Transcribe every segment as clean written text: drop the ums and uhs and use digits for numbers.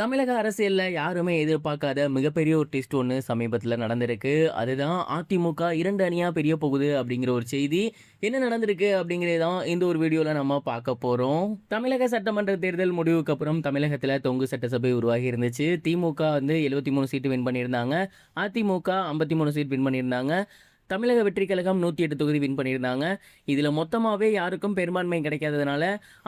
தமிழக அரசியல்ல யாருமே எதிர்பார்க்காத மிகப்பெரிய ஒரு ட்விஸ்ட் ஒண்ணு சமீபத்தில நடந்திருக்கு. அதுதான் அதிமுக 2 அணியா பிரிய போகுது அப்படிங்கிற ஒரு செய்தி. என்ன நடந்திருக்கு அப்படிங்கிறத தான் இந்த ஒரு வீடியோல நம்ம பார்க்க போறோம். தமிழக சட்டமன்ற தேர்தல் முடிவுக்கு அப்புறம் தமிழகத்தில தொங்கு சட்டசபை உருவாகி இருந்துச்சு. திமுக வந்து 73 சீட்டு வின் பண்ணியிருந்தாங்க. அதிமுக 53 சீட் வின் பண்ணியிருந்தாங்க. தமிழக வெற்றி கழகம் 108 தொகுதி வின் பண்ணியிருந்தாங்க. இதில மொத்தமாவே யாருக்கும் பெரும்பான்மை கிடைக்காததுனால,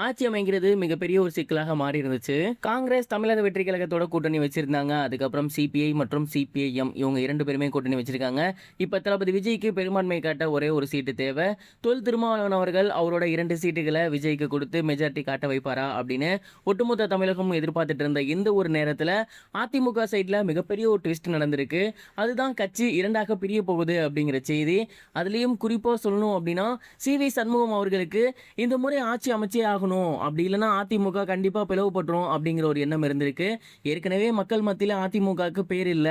ஆட்சி அமைக்கிறது மிகப்பெரிய ஒரு சிக்கலாக மாறி இருந்துச்சு. காங்கிரஸ் தமிழக வெற்றி கழகத்தோட கூட்டணி வச்சிருந்தாங்க. அதுக்கப்புறம் சிபிஐ மற்றும் சிபிஐஎம் இவங்க 2 பேருமே கூட்டணி வச்சிருக்காங்க. இப்ப தளபதி விஜய்க்கு பெரும்பான்மை காட்ட ஒரே ஒரு சீட்டு தேவை. தொல் திருமாவளவன் அவர்கள் அவரோட 2 சீட்டுகளை விஜய்க்கு கொடுத்து மெஜாரிட்டி காட்ட வைப்பாரா அப்படின்னு ஒட்டுமொத்த தமிழகமும் எதிர்பார்த்துட்டு இருந்த இந்த ஒரு நேரத்துல அதிமுக சைட்ல மிகப்பெரிய ஒரு ட்விஸ்ட் நடந்திருக்கு. அதுதான் கட்சி 2ஆக பிரிய போகுது அப்படிங்கிற செய்தி. அதுலயும் குறிப்பா சொல்லணும் அப்படின்னா சி.வி. சண்முகம் அவர்களுக்கு இந்த முறை ஆட்சி அமைச்சே ஆகணும், அப்படி இல்லைன்னா அதிமுக கண்டிப்பா பிளவுபட்டுரும் அப்படிங்கிற ஒரு எண்ணம் இருந்திருக்கு. ஏற்கனவே மக்கள் மத்தியில அதிமுகவுக்கு பேர் இல்ல,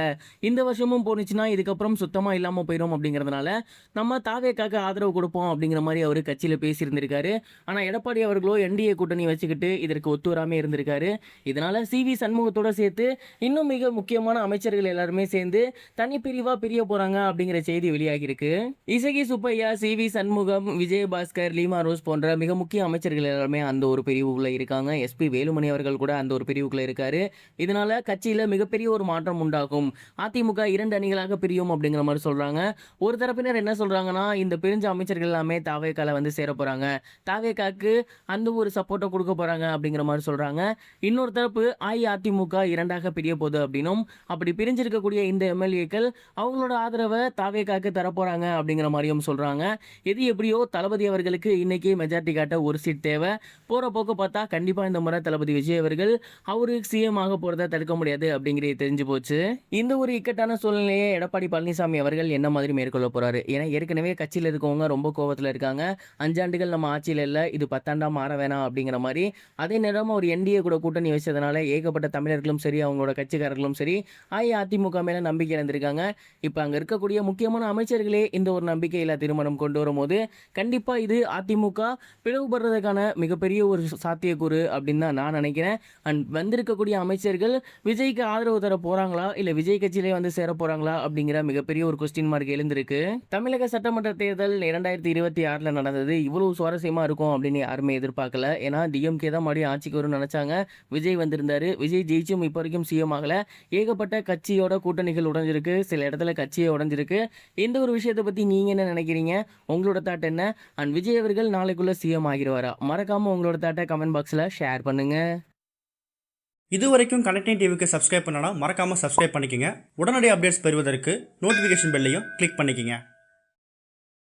இந்த வருஷமும் போனுச்சுன்னா இதுக்கப்புறம் சுத்தமா இல்லாம போயிடும் அப்படிங்கிறதுனால நம்ம தாவேக்காக்கு ஆதரவு கொடுப்போம் அப்படிங்கிற மாதிரி அவரு கட்சியில பேசியிருந்திருக்காரு. ஆனா எடப்பாடி அவர்களோ என்டிஏ கூட்டணி வச்சுக்கிட்டு இதற்கு ஒத்து வராம இருந்திருக்காரு. இதனால சி.வி. சண்முகத்தோட சேர்த்து இன்னும் மிக முக்கியமான அமைச்சர்கள் எல்லாருமே சேர்ந்து தனிப்பிரிவா பிரிய போறாங்க அப்படிங்கிற செய்தி வெளியாகி இருக்கு. இசகி சுப்பையா, சி.வி. சண்முகம், விஜயபாஸ்கர், லீமா ரோஸ் போன்ற மிக முக்கிய அமைச்சர்கள் எல்லாருமே அந்த ஒரு பிரிவுக்குள்ள இருக்காங்க. எஸ்.பி. வேலுமணி அவர்கள் கூட அந்த ஒரு பிரிவுக்குள்ள இருக்காரு. இதனால கட்சியில மிகப்பெரிய ஒரு மாற்றம் உண்டாகும். அதிமுக 2 அணிகளாக பிரியும் அப்படிங்கிற மாதிரி சொல்றாங்க. ஒரு தரப்பினர் என்ன சொல்றாங்கன்னா, இந்த பிரிஞ்ச அமைச்சர்கள் எல்லாமே தாவேக்கால வந்து சேர போறாங்க, தாவேக்காக்கு அந்த ஒரு சப்போர்ட்டை கொடுக்க போறாங்க அப்படிங்கிற மாதிரி சொல்றாங்க. இன்னொரு தரப்பு அஇஅதிமுக 2ஆக பிரிய போகுது அப்படின்னும், அப்படி பிரிஞ்சிருக்கக்கூடிய இந்த எம்எல்ஏக்கள் அவங்களோட ஆதரவை தாவேக்காக்கு தரப்போறாங்க அப்படிங்கிற மாதிரியும் சொல்றாங்க. எது எப்படியோ தளபதி அவர்களுக்கு இன்னைக்கு மெஜாரிட்டி காட்ட ஒரு சீட் தேவை. போற போக்கு பார்த்தா கண்டிப்பா இந்த முறை தளபதி விஜய் அவர்கள் அவரு சிஎம் ஆக போறதை தடுக்க முடியாது அப்படிங்கிறது தெரிஞ்சு போச்சு. இந்த ஒரு இக்கட்டான சூழ்நிலையை எடப்பாடி பழனிசாமி அவர்கள் என்ன மாதிரி மேற்கொள்ள போறாரு? ஏன்னா ஏற்கனவே கட்சியில் இருக்கவங்க ரொம்ப கோவத்துல இருக்காங்க. 5 ஆண்டுகள் நம்ம ஆட்சியில் இல்ல, இது 10 ஆண்டா மாற வேணாம் அப்படிங்கிற மாதிரி. அதே நேரம் ஒரு என்டிஏ கூட கூட்டணி வச்சதுனால ஏகப்பட்ட தமிழர்களும் சரி, அவங்களோட கட்சிக்காரர்களும் சரி, அஇஅதிமுக மேல நம்பிக்கை இழந்திருக்காங்க. இப்ப அங்க இருக்கக்கூடிய முக்கியமான அமைச்சர்களே இந்த ஒரு நம்பிக்கையில்லா திருமணம் கொண்டு வரும்போது கண்டிப்பா இது அதிமுக பிளவுபடுறதுக்கான மிகப்பெரிய ஒரு சாத்தியக்கூறு அப்படின்னு தான் நான் நினைக்கிறேன். அண்ட் வந்திருக்கக்கூடிய அமைச்சர்கள் விஜய்க்கு ஆதரவு தர போறாங்களா, இல்ல விஜய் கட்சியிலே வந்து சேர போறாங்களா அப்படிங்கிற மிகப்பெரிய ஒரு கொஸ்டின் மார்க் எழுந்திருக்கு. தமிழக சட்டமன்ற தேர்தல் 2026ல நடந்தது. இவ்வளவு சுவாரஸ்யமா இருக்கும் அப்படின்னு யாருமே எதிர்பார்க்கல. ஏன்னா டிஎம்கே தான் மறுபடியும் ஆட்சிக்கு வரும்னு நினைச்சாங்க. விஜய் வந்திருந்தாரு. விஜய் ஜெயிச்சும் இப்போ வரைக்கும் சிஎம் ஆகல. ஏகப்பட்ட கட்சியோட கூட்டணிகள் உடைஞ்சிருக்கு, சில இடத்துல கட்சியே உடைஞ்சிருக்கு. இந்த ஒரு விஷயத்தை பத்தி நீங்க என்ன நினைக்கிறீங்க? உங்களோட தாட் என்ன? அண்ட் விஜய் அவர்கள் நாளைக்குள்ள சிஎம் ஆகிடுவாரா? மறக்காம உங்களோட தாட்டை கமெண்ட் பாக்ஸ்ல ஷேர் பண்ணுங்க. இதுவரைக்கும் கனெக்டிங் டிவிக்கு சப்ஸ்கிரைப் பண்ணனா மறக்காம சப்ஸ்கிரைப் பண்ணிக்கங்க. உடனடி அப்டேட்ஸ் பெறுவதற்கு நோட்டிஃபிகேஷன் பெல்லையும் கிளிக் பண்ணிக்கங்க.